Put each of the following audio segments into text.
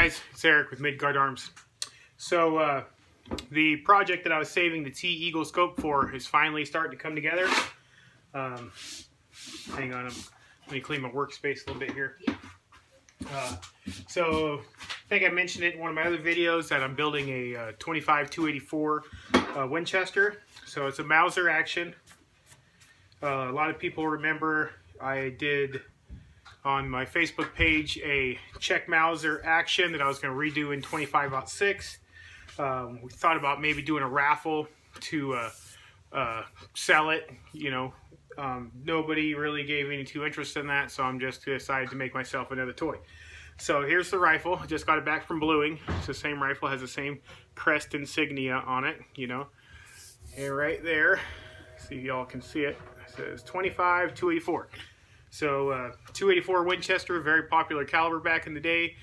guys, it's Eric with Midgard Arms. So the project that I was saving the T-Eagle scope for is finally starting to come together. Hang on, let me clean my workspace a little bit here. So I think I mentioned it in one of my other videos that I'm building a 25-284 Winchester. So it's a Mauser action. A lot of people remember I did on my Facebook page a Czech Mauser action that I was going to redo in 25-06. We thought about maybe doing a raffle to sell it. You know, nobody really gave any too interest in that, so I'm just decided to make myself another toy. So here's the rifle. I just got it back from bluing. It's the same rifle, has the same crest insignia on it, you know. And right there, see if y'all can see it, it says 25-284. So 284 Winchester, very popular caliber back in the day.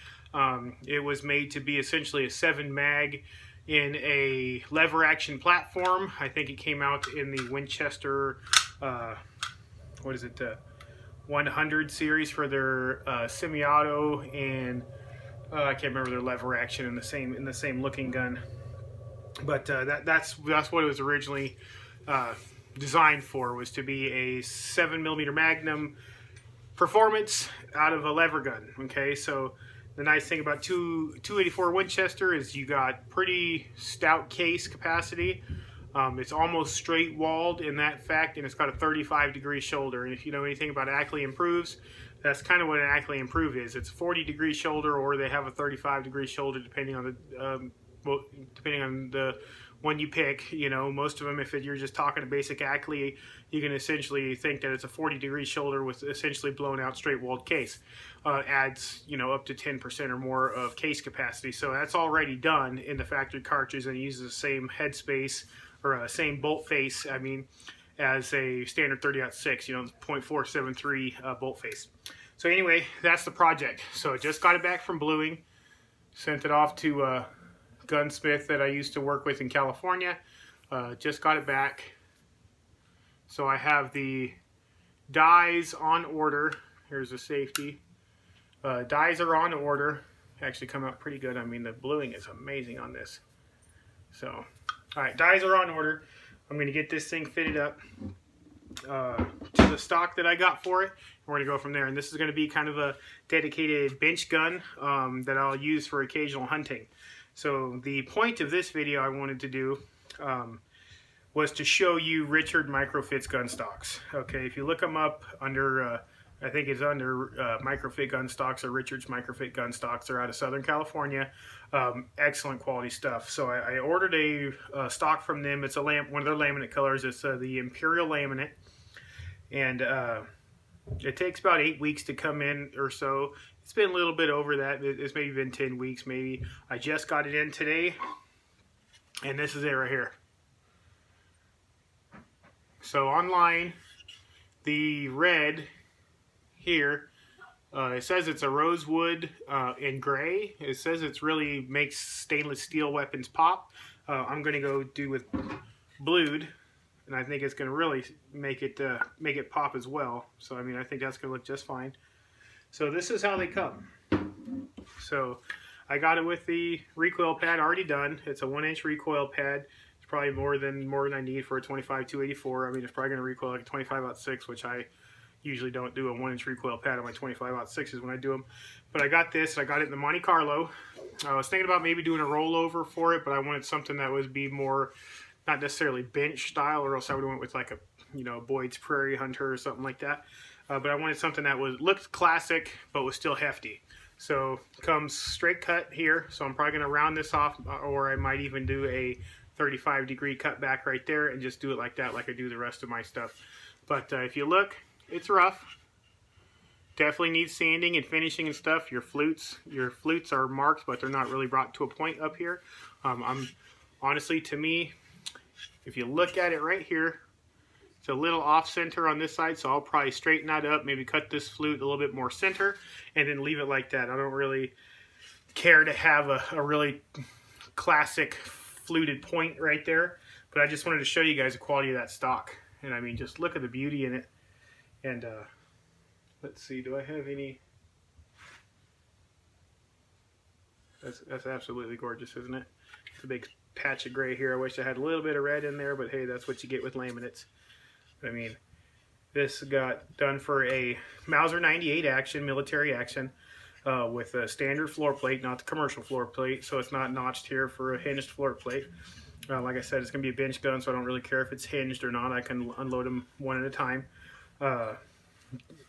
It was made to be essentially a 7 mag in a lever action platform. I think it came out in the Winchester, 100 series for their semi-auto, and I can't remember their lever action in the same looking gun. But that's what it was originally designed for, was to be a 7mm Magnum performance out of a lever gun. Okay, so the nice thing about 284 Winchester is you got pretty stout case capacity. It's almost straight walled in that fact, and it's got a 35-degree shoulder. And if you know anything about Ackley Improves, that's kind of what an Ackley Improve is. It's a 40-degree shoulder, or they have a 35-degree shoulder depending on the one you pick. You know, most of them, if you're just talking a basic Ackley, you can essentially think that it's a 40-degree shoulder with essentially blown out straight walled case. Adds, you know, up to 10% or more of case capacity. So that's already done in the factory cartridge, and it uses the same headspace or same bolt face, I mean, as a standard 30-06, you know, 0.473 bolt face. So anyway, that's the project. So I just got it back from bluing, sent it off to a gunsmith that I used to work with in California. Just got it back. So I have the dies on order. Here's the safety. Dies are on order. Actually come out pretty good. I mean, the bluing is amazing on this. So, alright, dies are on order. I'm going to get this thing fitted up to the stock that I got for it. We're going to go from there. And this is going to be kind of a dedicated bench gun that I'll use for occasional hunting. So the point of this video I wanted to do was to show you Richard Microfit's gun stocks. Okay, if you look them up under, I think it's under Microfit gun stocks or Richard's Microfit gun stocks. They're out of Southern California. Excellent quality stuff. So I ordered a stock from them. It's one of their laminate colors. It's the imperial laminate, and it takes about 8 weeks to come in or so. It's been a little bit over that. It's maybe been 10 weeks maybe. I just got it in today, and this is it right here. So online, the red here, it says it's a rosewood in gray. It says it's really makes stainless steel weapons pop. I'm going to go do with blued, and I think it's going to really make it pop as well. So I mean, I think that's going to look just fine. So this is how they come. So I got it with the recoil pad already done. It's a 1-inch recoil pad. It's probably more than I need for a 25-284. I mean, it's probably going to recoil like a 25-06, which I usually don't do a 1-inch recoil pad on my 25-06s when I do them. But I got this. I got it in the Monte Carlo. I was thinking about maybe doing a rollover for it, but I wanted something that would be more, not necessarily bench style, or else I would have went with like a, you know, Boyd's Prairie Hunter or something like that. But I wanted something that looked classic but was still hefty. So it comes straight cut here. So I'm probably going to round this off, or I might even do a 35-degree cut back right there and just do it like that, like I do the rest of my stuff. But if you look, it's rough. Definitely needs sanding and finishing and stuff. Your flutes are marked, but they're not really brought to a point up here. Honestly, to me, if you look at it right here, it's a little off center on this side, so I'll probably straighten that up, maybe cut this flute a little bit more center, and then leave it like that. I don't really care to have a really classic fluted point right there, but I just wanted to show you guys the quality of that stock. And I mean, just look at the beauty in it. And let's see, do I have any? That's absolutely gorgeous, isn't it? It's a big patch of gray here. I wish I had a little bit of red in there, but hey, that's what you get with laminates. I mean, this got done for a Mauser 98 action, military action, with a standard floor plate, not the commercial floor plate, so it's not notched here for a hinged floor plate. Like I said, it's going to be a bench gun, so I don't really care if it's hinged or not. I can unload them one at a time.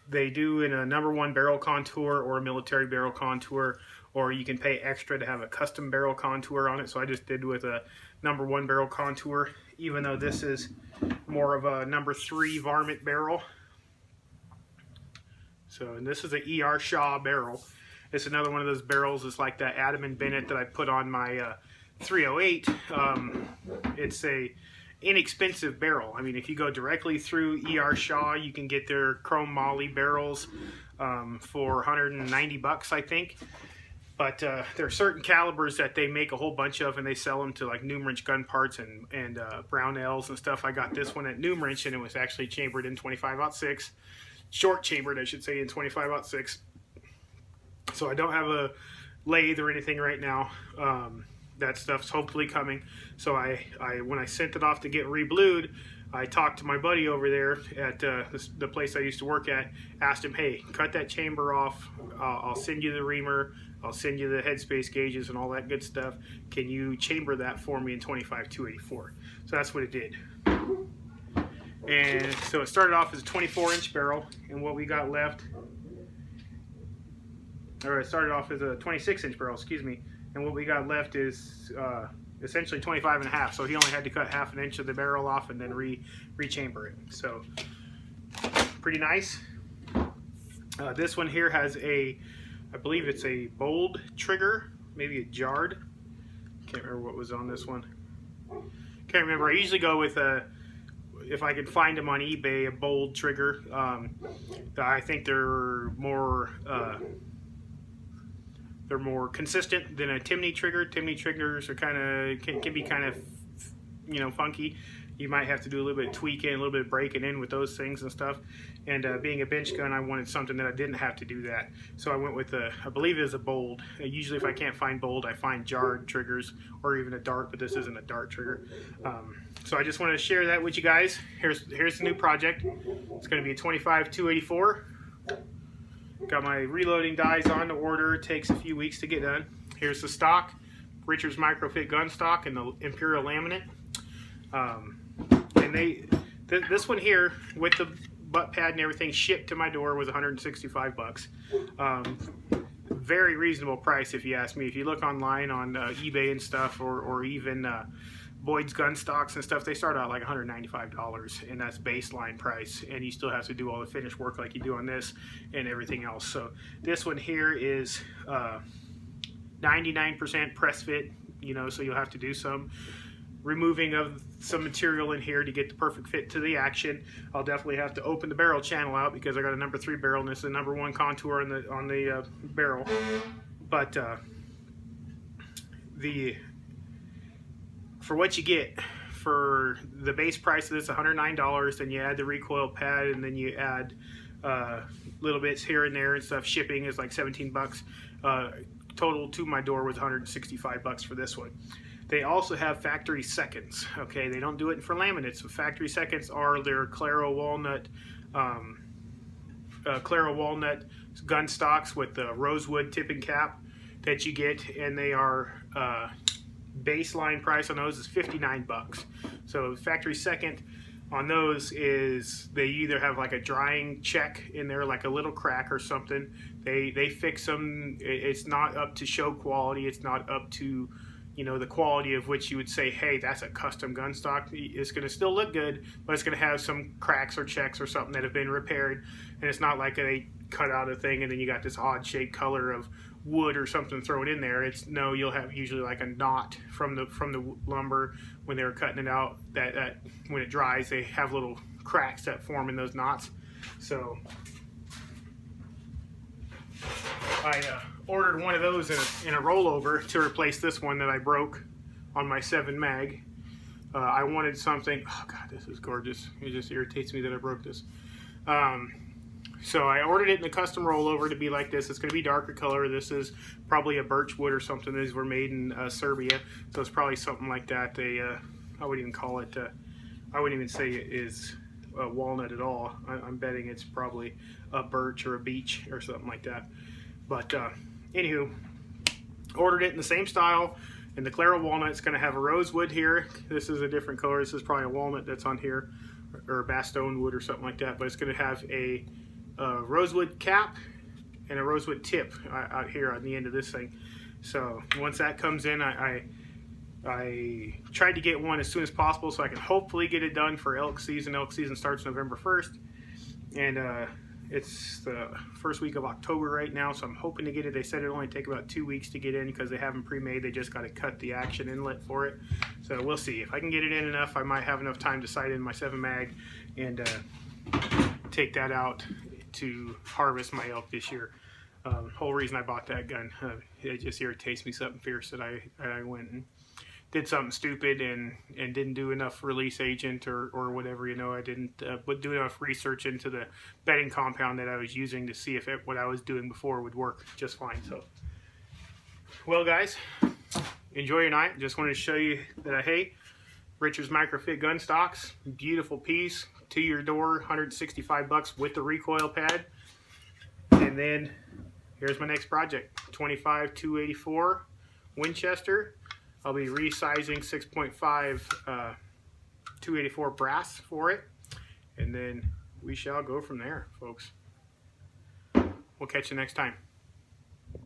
They do in a #1 barrel contour or a military barrel contour, or you can pay extra to have a custom barrel contour on it. So I just did with a #1 barrel contour, even though this is more of a #3 varmint barrel. So, and this is an ER Shaw barrel. It's another one of those barrels. It's like that Adam and Bennett that I put on my 308. It's a inexpensive barrel. I mean, if you go directly through ER Shaw, you can get their chrome moly barrels for 190 bucks, I think. But there are certain calibers that they make a whole bunch of, and they sell them to like Numrich gun parts and Brownells and stuff. I got this one at Numrich, and it was actually chambered in 25-06, short chambered, I should say, in 25-06. So I don't have a lathe or anything right now. That stuff's hopefully coming. So when I sent it off to get reblued, I talked to my buddy over there at the place I used to work at, asked him, hey, cut that chamber off, I'll send you the reamer, I'll send you the headspace gauges and all that good stuff. Can you chamber that for me in 25-284? So that's what it did. And so it started off as a 24-inch barrel, and what we got left, or it started off as a 26-inch barrel, excuse me, and what we got left is essentially 25.5. So he only had to cut half an inch of the barrel off and then rechamber it. So pretty nice. This one here has a, I believe it's a bold trigger, maybe a jarred. Can't remember what was on this one. Can't remember. I usually go with a, if I could find them on eBay, a bold trigger. I think they're more consistent than a Timney trigger. Timney triggers are can be kind of, you know, funky. You might have to do a little bit of tweaking, a little bit of breaking in with those things and stuff. And being a bench gun, I wanted something that I didn't have to do that. So I went with a, I believe it is a bold. Usually if I can't find bold, I find jarred triggers or even a dart, but this isn't a dart trigger. So I just wanted to share that with you guys. Here's the new project. It's going to be a 25-284. Got my reloading dies on the order. It takes a few weeks to get done. Here's the stock, Richards microfit gun stock and the imperial laminate. And this one here with the butt pad and everything shipped to my door was 165 bucks. Very reasonable price if you ask me. If you look online on eBay and stuff, or even Boyd's gun stocks and stuff, they start out like $195, and that's baseline price, and you still have to do all the finish work like you do on this and everything else. So this one here is 99% press fit, you know, so you'll have to do some removing of some material in here to get the perfect fit to the action. I'll definitely have to open the barrel channel out because I got a #3 barrel and this is a #1 contour on the barrel. But for what you get for the base price of this, $109, then you add the recoil pad and then you add little bits here and there and stuff. Shipping is like 17 bucks. Total to my door was 165 bucks for this one. They also have factory seconds. Okay, they don't do it for laminates. So factory seconds are their Claro walnut gun stocks with the rosewood tipping cap that you get, and they are baseline price on those is 59 bucks. So factory second on those is they either have like a drying check in there, like a little crack or something. They fix them. It's not up to show quality. It's not up to, you know, the quality of which you would say, hey, that's a custom gun stock. It's going to still look good, but it's going to have some cracks or checks or something that have been repaired. And it's not like they cut out a thing and then you got this odd shaped color of wood or something thrown in there. It's no, you'll have usually like a knot from the lumber when they were cutting it out. That when it dries, they have little cracks that form in those knots. So I ordered one of those in a rollover to replace this one that I broke on my 7 mag. I wanted something. Oh God, this is gorgeous. It just irritates me that I broke this. So I ordered it in the custom rollover to be like this. It's going to be darker color. This is probably a birch wood or something. These were made in Serbia, so it's probably something like that. I wouldn't even call it, I wouldn't even say it is walnut at all. I'm betting it's probably a birch or a beech or something like that. But anywho, ordered it in the same style. And the Claro walnut, it's going to have a rosewood here. This is a different color. This is probably a walnut that's on here, or Bastogne wood or something like that. But it's going to have a rosewood cap and a rosewood tip out here on the end of this thing. So once that comes in, I tried to get one as soon as possible so I can hopefully get it done for elk season. Elk season starts November 1st, and it's the first week of October right now, so I'm hoping to get it. They said it'll only take about 2 weeks to get in because they haven't pre-made. They just got to cut the action inlet for it. So we'll see. If I can get it in enough, I might have enough time to sight in my 7 mag and take that out to harvest my elk this year. Whole reason I bought that gun, it just irritates me something fierce that I went and did something stupid and didn't do enough release agent or whatever, you know. I didn't do enough research into the bedding compound that I was using to see if what I was doing before would work just fine. So, well guys, enjoy your night. Just wanted to show you that, hey, Richard's Microfit gun stocks, beautiful piece, to your door, $165 with the recoil pad. And then here's my next project, 25-284 Winchester. I'll be resizing 6.5 284 brass for it, and then we shall go from there, folks. We'll catch you next time.